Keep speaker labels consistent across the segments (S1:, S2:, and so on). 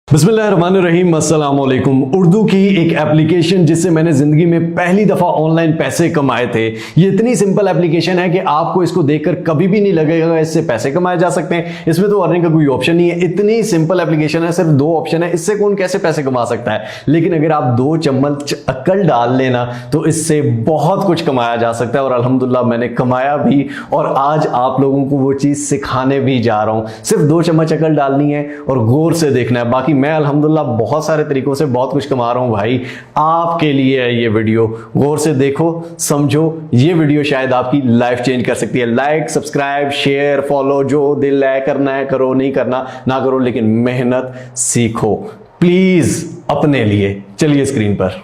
S1: बिस्मिल्लाहिर्रहमानिर्रहीम, अस्सलाम वालेकुम। उर्दू की एक एप्लीकेशन जिससे मैंने ज़िंदगी में पहली दफ़ा ऑनलाइन पैसे कमाए थे। ये इतनी सिंपल एप्लीकेशन है कि आपको इसको देखकर कभी भी नहीं लगेगा इससे पैसे कमाए जा सकते हैं। इसमें तो अर्निंग का कोई ऑप्शन नहीं है, इतनी सिंपल एप्लीकेशन है, सिर्फ दो ऑप्शन है। इससे कौन कैसे पैसे कमा सकता है, लेकिन अगर आप 2 चम्मच अक्ल डाल लेना तो इससे बहुत कुछ कमाया जा सकता है। और अल्हम्दुलिल्लाह मैंने कमाया भी, और आज आप लोगों को वो चीज़ सिखाने भी जा रहा हूँ। सिर्फ 2 चम्मच अक्ल डालनी है और गौर से देखना है। बाकी मैं अल्हम्दुलिल्लाह बहुत सारे तरीकों से बहुत कुछ कमा रहा हूं भाई, आपके लिए है ये वीडियो। गौर से देखो, समझो, ये वीडियो शायद आपकी लाइफ चेंज कर सकती है। लाइक, सब्सक्राइब, शेयर, फॉलो, जो दिल है करना है करो, नहीं करना ना करो, लेकिन मेहनत सीखो प्लीज अपने लिए। चलिए स्क्रीन पर।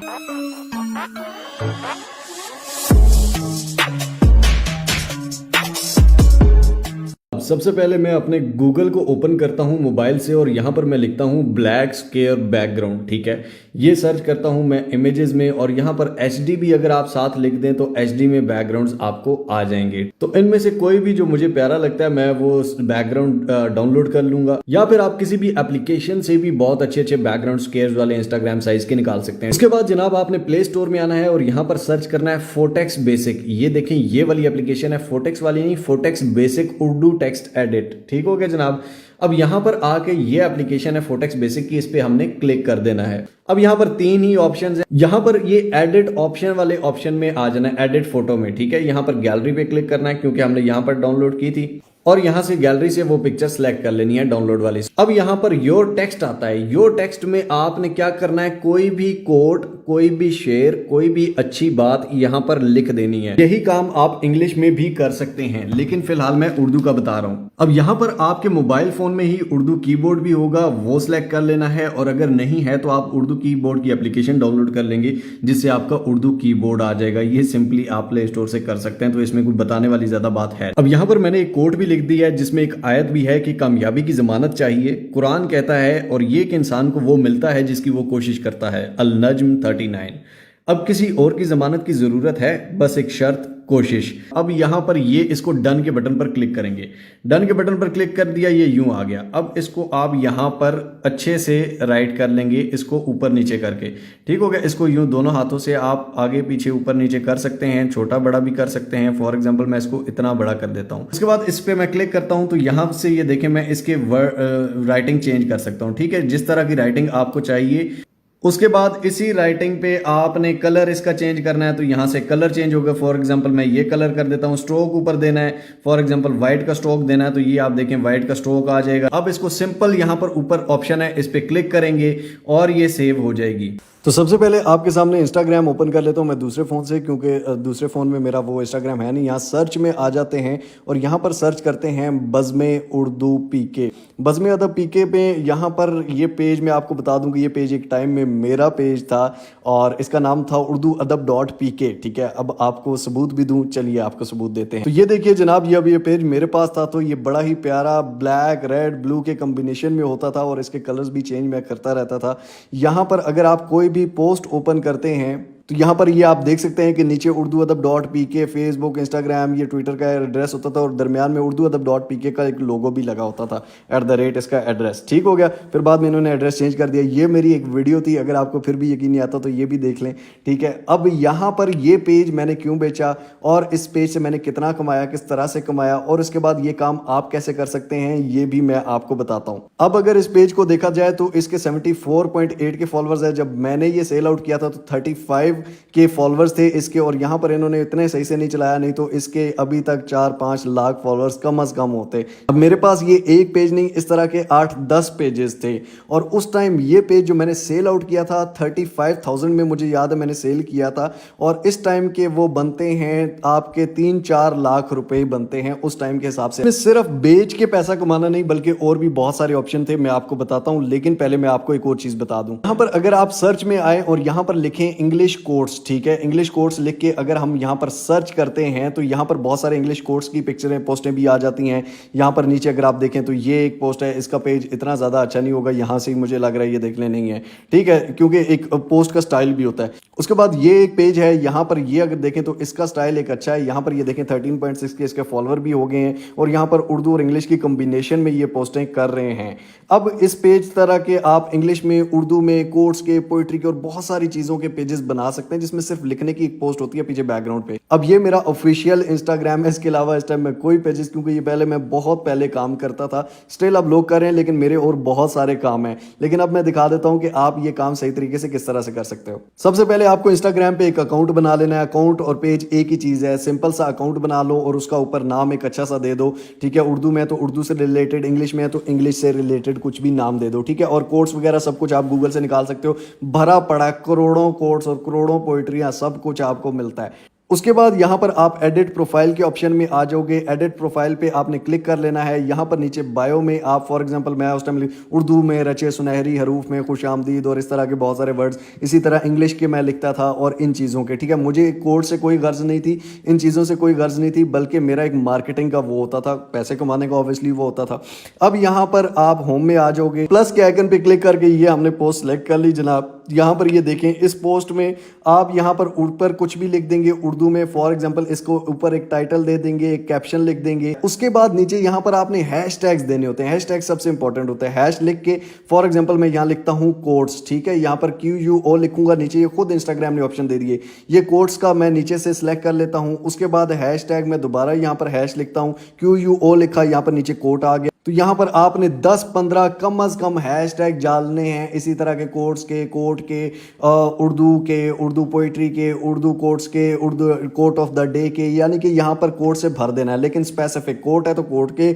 S1: सबसे पहले मैं अपने गूगल को ओपन करता हूं मोबाइल से, और यहां पर मैं लिखता हूं ब्लैक स्क्वायर बैकग्राउंड। ठीक है, ये सर्च करता हूं मैं इमेजेस में, और यहां पर एचडी भी अगर आप साथ लिख दें तो एचडी में बैकग्राउंड्स आपको आ जाएंगे। तो इनमें से कोई भी जो मुझे प्यारा लगता है मैं वो बैकग्राउंड डाउनलोड कर लूंगा, या फिर आप किसी भी एप्लीकेशन से भी बहुत अच्छे अच्छे बैकग्राउंड स्क्वायर्स वाले इंस्टाग्राम साइज के निकाल सकते हैं। इसके बाद जनाब आपने प्ले स्टोर में आना है और यहां पर सर्च करना है फोटेक्स बेसिक। ये देखें, ये वाली एप्लीकेशन है, फोटेक्स वाली नहीं, फोटेक्स बेसिक उर्दू टेक्स्ट एडिट। ठीक हो गया जनाब। अब यहां पर आके ये एप्लीकेशन है फोटेक्स बेसिक की, इस पे हमने क्लिक कर देना है। अब यहां पर 3 ही ऑप्शंस हैं। यहां पर ये एडिट ऑप्शन वाले ऑप्शन में आ जाना है, एडिट फोटो में। ठीक है, यहां पर गैलरी पे क्लिक करना है क्योंकि हमने यहां पर डाउनलोड की थी, और यहां से गैलरी से वो पिक्चर सेलेक्ट कर लेनी है डाउनलोड वाली। अब यहां पर योर टेक्स्ट आता है। योर टेक्स्ट में आपने क्या करना है, कोई भी कोट, कोई भी शेर, कोई भी अच्छी बात यहां पर लिख देनी है। यही काम आप इंग्लिश में भी कर सकते हैं, लेकिन फिलहाल मैं उर्दू का बता रहा हूं। अब यहां पर आपके मोबाइल फोन में ही उर्दू कीबोर्ड भी होगा, वो सिलेक्ट कर लेना है, और अगर नहीं है तो आप उर्दू कीबोर्ड की एप्लीकेशन डाउनलोड कर लेंगे जिससे आपका उर्दू कीबोर्ड आ जाएगा। ये सिंपली आप प्ले स्टोर से कर सकते हैं, तो इसमें कोई बताने वाली ज्यादा बात है। अब यहां पर मैंने एक कोट भी लिख दिया है जिसमें एक आयत भी है कि कामयाबी की जमानत चाहिए। कुरान कहता है, और ये कि इंसान को वो मिलता है जिसकी वो कोशिश करता है। अल नज्म 39। अब किसी और की जमानत की जरूरत है, बस एक शर्त, कोशिश। अब यहां पर ये इसको डन के बटन पर क्लिक करेंगे। डन के बटन पर क्लिक कर दिया, ये यूं आ गया। अब इसको आप यहां पर अच्छे से राइट कर लेंगे, इसको ऊपर नीचे करके। ठीक हो गया। इसको यूं दोनों हाथों से आप आगे पीछे ऊपर नीचे कर सकते हैं, छोटा बड़ा भी कर सकते हैं। फॉर एग्जांपल मैं इसको इतना बड़ा कर देता हूं। इसके बाद इस पे मैं क्लिक करता हूं तो यहां से ये देखें, मैं इसके राइटिंग चेंज कर सकता हूं। ठीक है, जिस तरह की राइटिंग आपको चाहिए। उसके बाद इसी राइटिंग पे आपने कलर इसका चेंज करना है, तो यहां से कलर चेंज होगा। फॉर एग्जांपल मैं ये कलर कर देता हूं। स्ट्रोक ऊपर देना है, फॉर एग्जांपल व्हाइट का स्ट्रोक देना है, तो ये आप देखें व्हाइट का स्ट्रोक आ जाएगा। अब इसको सिंपल यहां पर ऊपर ऑप्शन है, इस पे क्लिक करेंगे और ये सेव हो जाएगी। तो सबसे पहले आपके सामने इंस्टाग्राम ओपन कर लेता हूं मैं दूसरे फ़ोन से, क्योंकि दूसरे फ़ोन में मेरा वो इंस्टाग्राम है नहीं। यहाँ सर्च में आ जाते हैं और यहाँ पर सर्च करते हैं बज़्म उर्दू पीके। बज़्म अदब पीके पे यहाँ पर ये पेज मैं आपको बता दूं कि ये पेज एक टाइम में मेरा पेज था और इसका नाम था urdu-adab.pk। ठीक है, अब आपको सबूत भी दूं, चलिए आपको सबूत देते हैं। तो ये देखिए जनाब, ये पेज मेरे पास था, तो ये बड़ा ही प्यारा ब्लैक रेड ब्लू के कम्बिनेशन में होता था, और इसके कलर्स भी चेंज मैं करता रहता था। यहाँ पर अगर आप कोई भी पोस्ट ओपन करते हैं तो यहाँ पर ये आप देख सकते हैं कि नीचे urdu-adab.pk फेसबुक, इंस्टाग्राम, ये ट्विटर का एड्रेस होता था, और दरमियान में urdu-adab.pk का एक लोगो भी लगा होता था, @ इसका एड्रेस। ठीक हो गया। फिर बाद में इन्होंने एड्रेस चेंज कर दिया। ये मेरी एक वीडियो थी, अगर आपको फिर भी यकीन नहीं आता तो ये भी देख लें। ठीक है, अब यहाँ पर ये पेज मैंने क्यों बेचा और इस पेज से मैंने कितना कमाया, किस तरह से कमाया, और उसके बाद ये काम आप कैसे कर सकते हैं, ये भी मैं आपको बताता हूँ। अब अगर इस पेज को देखा जाए तो इसके 74.8 के फॉलोअर्स है। जब मैंने ये सेल आउट किया था तो 35 के फॉलोअर्स थे इसके, और यहाँ पर इन्होंने इतने सही से नहीं चलाया, नहीं तो इसके अभी तक 4-5 लाख फॉलोअर्स कम अज कम होते। अब मेरे पास ये एक पेज नहीं, इस तरह के 8-10 पेजेस थे, और उस टाइम ये पेज जो मैंने सेल आउट किया था 35,000 में, मुझे याद है मैंने सेल किया था, और इस टाइम के वो बनते हैं आपके 3-4 लाख रुपए बनते हैं उस टाइम के हिसाब से। सिर्फ बेच के पैसा कमाना नहीं, बल्कि और भी बहुत सारे ऑप्शन थे, मैं आपको बताता हूँ। लेकिन पहले मैं आपको एक और चीज बता दूं। यहाँ पर अगर आप सर्च में आए और यहाँ पर लिखें इंग्लिश कोर्स, ठीक है, इंग्लिश कोर्स लिख के अगर हम यहाँ पर सर्च करते हैं तो यहाँ पर बहुत सारे इंग्लिश कोर्स की पिक्चरें पोस्टें भी आ जाती हैं। यहाँ पर नीचे अगर आप देखें तो ये एक पोस्ट है, इसका पेज इतना ज़्यादा अच्छा नहीं होगा, यहाँ से ही मुझे लग रहा है ये देखने नहीं है, ठीक है, क्योंकि एक पोस्ट का स्टाइल भी होता है। उसके बाद ये एक पेज है, यहाँ पर ये अगर देखें तो इसका स्टाइल एक अच्छा है। यहाँ पर ये देखें 13.6 के इसके फॉलोअर भी हो गए हैं और यहाँ पर उर्दू और इंग्लिश की कॉम्बिनेशन में ये पोस्टें कर रहे हैं। अब इस पेज तरह के आप इंग्लिश में, उर्दू में, कोट्स के, पोइट्री के और बहुत सारी चीज़ों के पेजेस बना सकते हैं जिसमें सिर्फ लिखने की एक पोस्ट होती है पीछे बैकग्राउंड पे। अब ये मेरा ऑफिशियल इंस्टाग्राम है, इसके अलावा इस टाइम मैं कोई पेजेस, क्योंकि ये पहले मैं बहुत पहले काम करता था, स्टिल अब लोग कर रहे हैं लेकिन मेरे और बहुत सारे काम हैं। लेकिन अब मैं दिखा देता हूं कि आप ये काम सही तरीके से किस तरह से कर सकते हो। सबसे पहले आपको इंस्टाग्राम पे एक अकाउंट बना लेना है। अकाउंट और पेज एक ही चीज़ है, सिंपल सा अकाउंट बना लो और उसका ऊपर नाम एक अच्छा सा दे दो, ठीक है। उर्दू में है तो उर्दू से रिलेटेड, इंग्लिश में है तो इंग्लिश से रिलेटेड कुछ भी नाम दे दो, ठीक है। और कोट्स वगैरह सब कुछ आप गूगल से निकाल सकते हो, भरा पड़ा करोड़ों कोट्स और करोड़ों पोइट्रियां, सब कुछ आपको मिलता है। उसके बाद यहाँ पर आप एडिट प्रोफाइल के ऑप्शन में आ जाओगे। एडिट प्रोफाइल पे आपने क्लिक कर लेना है। यहाँ पर नीचे बायो में आप, फॉर एग्जांपल मैं उस टाइम उर्दू में रचे सुनहरी हरूफ में खुशामदीद और इस तरह के बहुत सारे वर्ड्स, इसी तरह इंग्लिश के मैं लिखता था और इन चीज़ों के, ठीक है। मुझे कोड से कोई गर्ज नहीं थी, इन चीज़ों से कोई गर्ज नहीं थी, बल्कि मेरा एक मार्केटिंग का वो होता था, पैसे कमाने का ऑब्वियसली वो होता था। अब यहाँ पर आप होम में आ जाओगे, प्लस के आइकन पे क्लिक करके ये हमने पोस्ट सेलेक्ट कर ली जनाब। यहाँ पर ये देखें, इस पोस्ट में आप यहाँ पर ऊपर कुछ भी लिख देंगे उर्दू में, फॉर एग्जांपल इसको ऊपर एक टाइटल दे देंगे, एक कैप्शन लिख देंगे। उसके बाद नीचे यहाँ पर आपने हैशटैग्स देने होते हैं। हैशटैग सबसे इंपॉर्टेंट होता है। हैश लिख के, फॉर एग्जांपल मैं यहाँ लिखता हूँ कोट्स, ठीक है, यहाँ पर QUO लिखूंगा, नीचे ये खुद इंस्टाग्राम ने ऑप्शन दे दिए, ये कोट्स का मैं नीचे से सिलेक्ट कर लेता हूँ। उसके बाद हैशटैग में दोबारा यहाँ पर हैश लिखता हूँ, QUO लिखा, यहाँ पर नीचे कोट आ गया। तो यहाँ पर आपने 10-15 कम अज कम हैशटैग डालने हैं, इसी तरह के कोट्स के, कोट के, उर्दू के, उर्दू पोइट्री के, उर्दू कोट्स के, Urdu quote of the day के, यानी कि यहाँ पर कोट से भर देना है। लेकिन स्पेसिफिक कोट है तो कोट के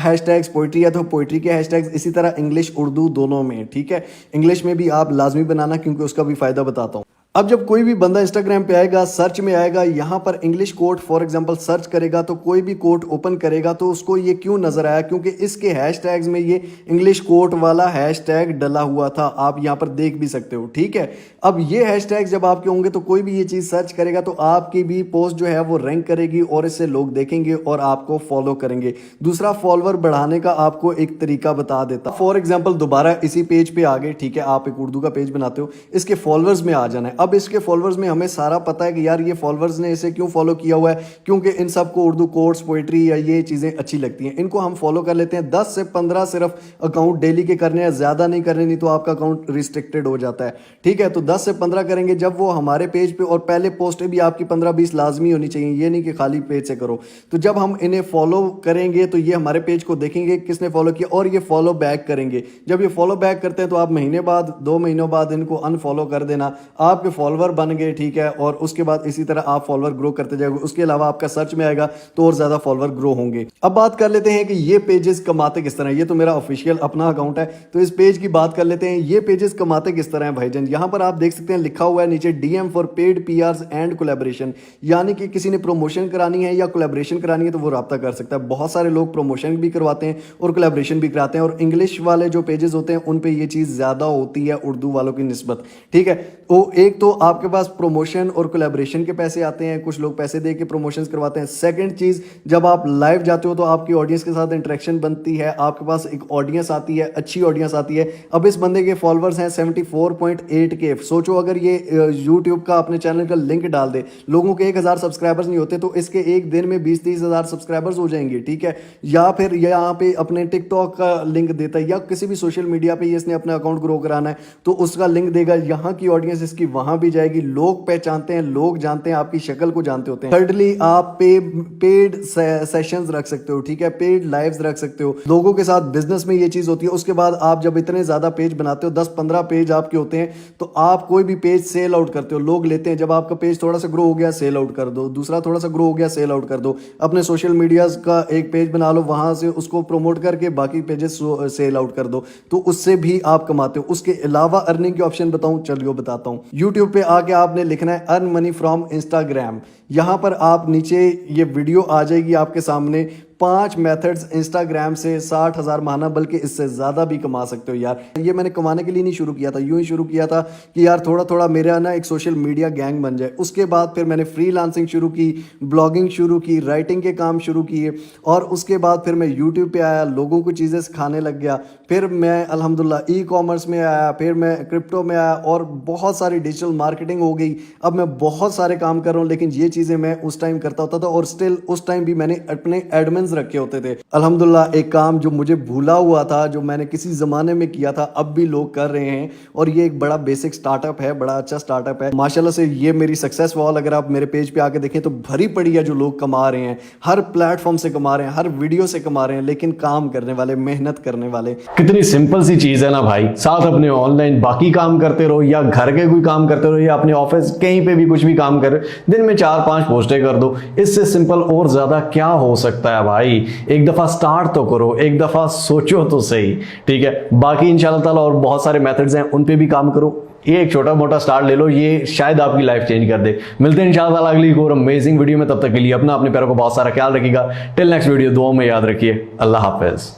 S1: हैशटैग्स, पोइट्री है तो पोइट्री के हैशटैग्स, इसी तरह इंग्लिश उर्दू दोनों में, ठीक है। इंग्लिश में भी आप लाजमी बनाना, क्योंकि उसका भी फायदा बताता हूँ। अब जब कोई भी बंदा इंस्टाग्राम पे आएगा, सर्च में आएगा, यहाँ पर English quote for example search करेगा, तो कोई भी कोट ओपन करेगा तो उसको ये क्यों नजर आया, क्योंकि इसके हैशटैग्स में ये इंग्लिश कोट वाला हैशटैग डला हुआ था। आप यहाँ पर देख भी सकते हो, ठीक है। अब ये हैशटैग जब आपके होंगे तो कोई भी ये चीज सर्च करेगा तो आपकी भी पोस्ट जो है वो रैंक करेगी और इससे लोग देखेंगे और आपको फॉलो करेंगे। दूसरा, फॉलोअर बढ़ाने का आपको एक तरीका बता देता। फॉर एग्जाम्पल दोबारा इसी पेज पे आ गए, ठीक है, आप एक उर्दू का पेज बनाते हो, इसके फॉलोअर्स में आ जाना है। अब इसके फॉलोअर्स में हमें सारा पता है कि यार ये फॉलोअर्स ने इसे क्यों फॉलो किया हुआ है, क्योंकि इन सबको उर्दू कोट्स, पोइट्री या ये चीज़ें अच्छी लगती हैं, इनको हम फॉलो कर लेते हैं। 10 से 15 सिर्फ अकाउंट डेली के करने हैं, ज़्यादा नहीं करने, नहीं तो आपका अकाउंट रिस्ट्रिक्टेड हो जाता है, ठीक है। तो 10 से 15 करेंगे जब वो हमारे पेज पे, और पहले पोस्टें भी आपकी 15-20 लाजमी होनी चाहिए, ये नहीं कि खाली पेज से करो। तो जब हम इन्हें फॉलो करेंगे तो ये हमारे पेज को देखेंगे किसने फॉलो किया और ये फॉलो बैक करेंगे। जब ये फॉलो बैक करते हैं तो आप महीने बाद, 2 महीनों बाद इनको अनफॉलो कर देना, आपके फॉलोअर बन गए, ठीक है। और उसके बाद इसी तरह आप फॉलोअर ग्रो करते जाओगे। उसके अलावा आपका सर्च में आएगा तो और ज्यादा फॉलोअर ग्रो होंगे। अब बात कर लेते हैं कि ये पेजेस कमाते किस तरह। ये तो मेरा ऑफिशियल अपना अकाउंट है, तो इस पेज की बात कर लेते हैं। ये पेजेस कमाते किस तरह है भाईजान, यहां पर आप देख सकते हैं लिखा हुआ है नीचे DM for paid PRs and collaboration, यानी कि किसी ने प्रमोशन करानी है या कोलैबोरेशन करानी है तो वो राब्ता कर सकता है। बहुत सारे लोग प्रमोशन भी करवाते हैं और कोलैबोरेशन भी कराते हैं, और इंग्लिश वाले जो पेजेस होते हैं उन पे ये चीज ज्यादा होती है उर्दू वालों की निस्बत, ठीक है। तो एक तो आपके पास प्रमोशन और कोलैबोरेशन के पैसे आते हैं, कुछ लोग पैसे दे के प्रमोशंस करवाते हैं। सेकंड चीज, जब आप लाइव जाते हो तो आपकी ऑडियंस के साथ इंटरेक्शन बनती है, आपके पास एक ऑडियंस आती है, अच्छी ऑडियंस आती है। अब इस बंदे के फॉलोअर्स हैं 74.8 के। सोचो अगर ये यूट्यूब का अपने चैनल का लिंक डाल दे, लोगों के 1000 सब्सक्राइबर्स नहीं होते तो इसके एक दिन में 20-30 हज़ार सब्सक्राइबर्स हो जाएंगे, ठीक है। या फिर यहाँ पे अपने टिकटॉक का लिंक देता है या किसी भी सोशल मीडिया पे इसने अपना अकाउंट ग्रो कराना है तो उसका लिंक देगा, यहाँ की ऑडियंस इसकी वहां भी जाएगी, लोग पहचानते हैं, लोग जानते हैं, आपकी शक्ल को जानते होते हैं। थर्डली, आप पेड सेशंस रख सकते हो, ठीक है, पेड लाइव्स रख सकते हो, लोगों के साथ बिजनेस में ये चीज होती है। उसके बाद आप जब इतने ज्यादा पेज बनाते हो, 10-15 पेज आपके होते हैं, तो आप कोई भी पेज सेल आउट करते हो, लोग लेते हैं। जब आपका पेज थोड़ा सा ग्रो हो गया, सेल आउट कर दो, दूसरा थोड़ा सा ग्रो हो गया, सेल आउट कर दो। अपने सोशल मीडिया का एक पेज बना लो, वहां से उसको प्रमोट करके बाकी पेजेस सेल आउट कर दो, तो उससे भी आप कमाते हो। उसके अलावा अर्निंग के ऑप्शन बताऊं, चलिए बताता हूं। यूट्यूब पे आके आपने लिखना है अर्न मनी फ्रॉम इंस्टाग्राम। यहां पर आप नीचे ये वीडियो आ जाएगी आपके सामने,
S2: 5 मेथड्स इंस्टाग्राम से 60,000 माना, बल्कि इससे ज़्यादा भी कमा सकते हो यार। ये मैंने कमाने के लिए नहीं शुरू किया था, यूं ही शुरू किया था कि यार थोड़ा थोड़ा मेरा ना एक सोशल मीडिया गैंग बन जाए। उसके बाद फिर मैंने फ्रीलांसिंग शुरू की, ब्लॉगिंग शुरू की, राइटिंग के काम शुरू किए, और उसके बाद फिर मैं यूट्यूब पे आया, लोगों को चीज़ें सिखाने लग गया। फिर मैं अल्हम्दुलिल्लाह ई कॉमर्स में आया, फिर मैं क्रिप्टो में आया, और बहुत सारी डिजिटल मार्केटिंग हो गई। अब मैं बहुत सारे काम कर रहा हूँ, लेकिन ये चीज़ें मैं उस टाइम करता होता था, और स्टिल उस टाइम भी मैंने अपने एडमिन्स रखे होते थे। अल्हम्दुलिल्लाह एक काम जो मुझे भूला हुआ था, जो मैंने किसी ज़माने में किया था, अब भी लोग कर रहे हैं, और ये एक बड़ा बेसिक स्टार्टअप है, बड़ा अच्छा स्टार्टअप है माशाल्लाह से। ये मेरी सक्सेस वॉल अगर आप मेरे पेज पे आके देखें तो भरी पड़ी है जो लोग कमा रहे हैं, हर प्लेटफॉर्म से कमा रहे हैं, हर वीडियो से कमा रहे हैं, लेकिन काम करने वाले, मेहनत करने वाले।
S1: कितनी सिंपल सी चीज है ना भाई। साथ अपने ऑनलाइन बाकी काम करते रहो, या घर के कोई काम करते रहो, या अपने ऑफिस कहीं पे भी कुछ भी काम कर, दिन में 4-5 पोस्टें कर दो। इससे सिंपल और ज्यादा क्या हो सकता है भाई। एक दफा स्टार्ट तो करो, एक दफा सोचो तो सही, ठीक है। बाकी इंशाल्लाह ताला और बहुत सारे मेथड्स हैं, उन पे भी काम करो। ये एक छोटा मोटा स्टार्ट ले लो, ये शायद आपकी लाइफ चेंज कर दे। मिलते हैं इंशाल्लाह ताला अगली और अमेजिंग वीडियो में। तब तक के लिए अपने पैरों को बहुत सारा ख्याल रखिएगा। टिल नेक्स्ट वीडियो, दुआओं में याद रखिए। अल्लाह हाफिज।